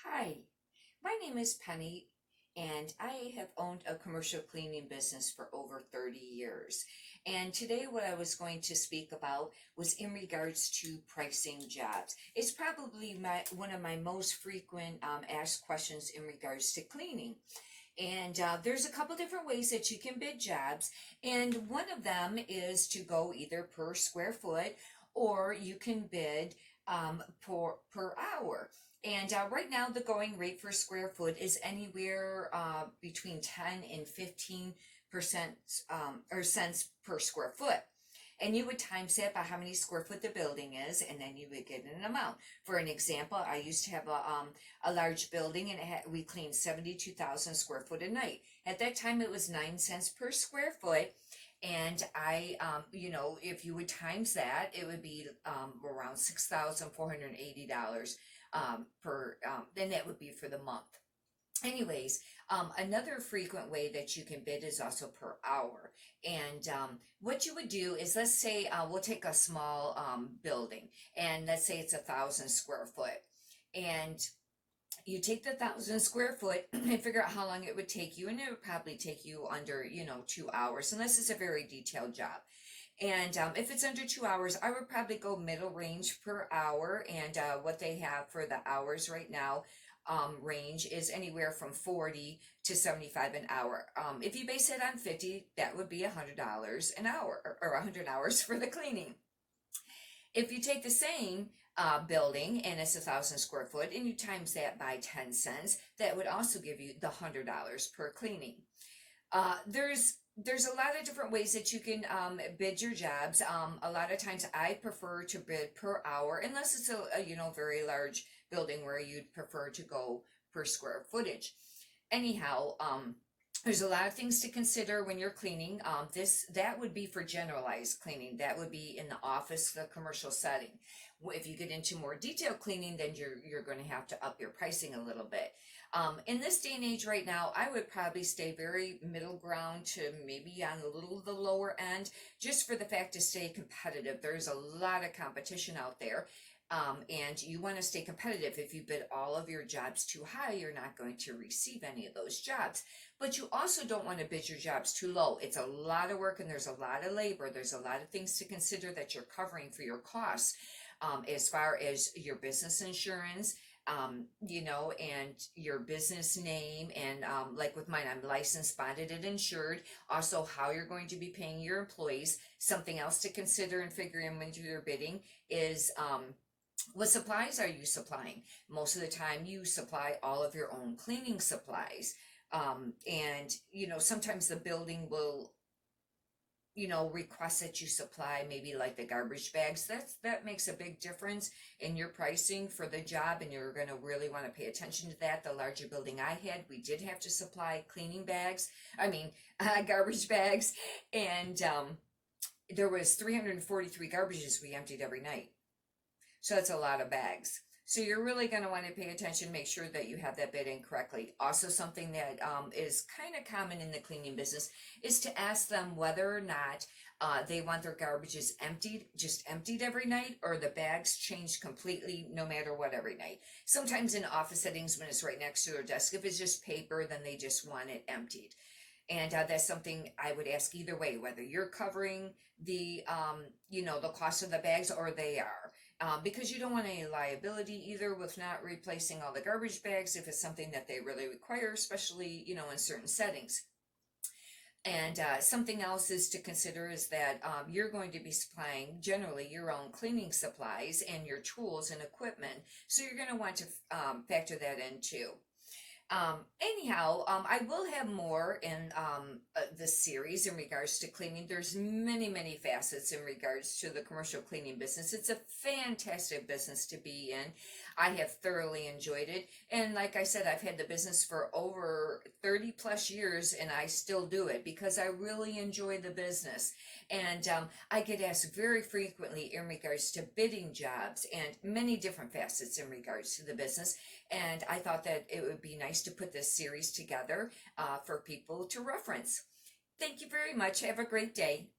Hi, my name is Penny, and I have owned a commercial cleaning business for over 30 years. And today, what I was going to speak about was in regards to pricing jobs. It's probably one of my most frequent asked questions in regards to cleaning. And there's a couple different ways that you can bid jobs, and one of them is to go either per square foot or you can bid per hour. And right now, the going rate for square foot is anywhere between 10 and 15% or cents per square foot. And you would times that by how many square foot the building is, and then you would get an amount. For an example, I used to have a large building, and we cleaned 72,000 square foot a night. At that time, it was 9 cents per square foot. And if you would times that, it would be around $6,480 then that would be for the month. Anyways, another frequent way that you can bid is also per hour. And what you would do is, let's say we'll take a small building, and let's say it's 1,000 square foot. And you take the 1,000 square foot and figure out how long it would take you, and it would probably take you under 2 hours, unless it's a very detailed job. And if it's under 2 hours, I would probably go middle range per hour. And what they have for the hours right now range is anywhere from 40 to 75 an hour. If you base it on 50, that would be $100 an hour, or 100 hours for the cleaning. If you take the same building and it's 1,000 square foot and you times that by 10 cents, that would also give you the $100 per cleaning. There's a lot of different ways that you can bid your jobs. A lot of times I prefer to bid per hour, unless it's a very large building where you'd prefer to go per square footage. Anyhow, there's a lot of things to consider when you're cleaning. That would be for generalized cleaning. That would be in the office, the commercial setting. If you get into more detailed cleaning, then you're going to have to up your pricing a little bit. In this day and age right now, I would probably stay very middle ground to maybe on a little the lower end, just for the fact to stay competitive. There's a lot of competition out there. And you want to stay competitive. If you bid all of your jobs too high, you're not going to receive any of those jobs. But you also don't want to bid your jobs too low. It's a lot of work, and there's a lot of labor. There's a lot of things to consider that you're covering for your costs, as far as your business insurance, and your business name. And like with mine, I'm licensed, bonded, and insured. Also, how you're going to be paying your employees. Something else to consider and figure in when you're bidding is what supplies are you supplying? Most of the time, you supply all of your own cleaning supplies. And sometimes the building will request that you supply maybe like the garbage bags. That makes a big difference in your pricing for the job, and you're going to really want to pay attention to that. The larger building I had, we did have to supply cleaning bags. Garbage bags. And there was 343 garbages we emptied every night. So that's a lot of bags. So you're really going to want to pay attention, make sure that you have that bid in correctly. Also, something that is kind of common in the cleaning business is to ask them whether or not they want their garbages just emptied every night, or the bags changed completely no matter what every night. Sometimes in office settings, when it's right next to their desk, if it's just paper, then they just want it emptied. And that's something I would ask either way, whether you're covering the cost of the bags or they are. Because you don't want any liability either with not replacing all the garbage bags if it's something that they really require, especially, in certain settings. And something else is to consider is that you're going to be supplying generally your own cleaning supplies and your tools and equipment. So you're going to want to factor that in too. I will have more in this series in regards to cleaning. There's many, many facets in regards to the commercial cleaning business. It's a fantastic business to be in. I have thoroughly enjoyed it. And like I said, I've had the business for over 30 plus years, and I still do it because I really enjoy the business. And I get asked very frequently in regards to bidding jobs and many different facets in regards to the business. And I thought that it would be nice to put this series together for people to reference. Thank you very much. Have a great day.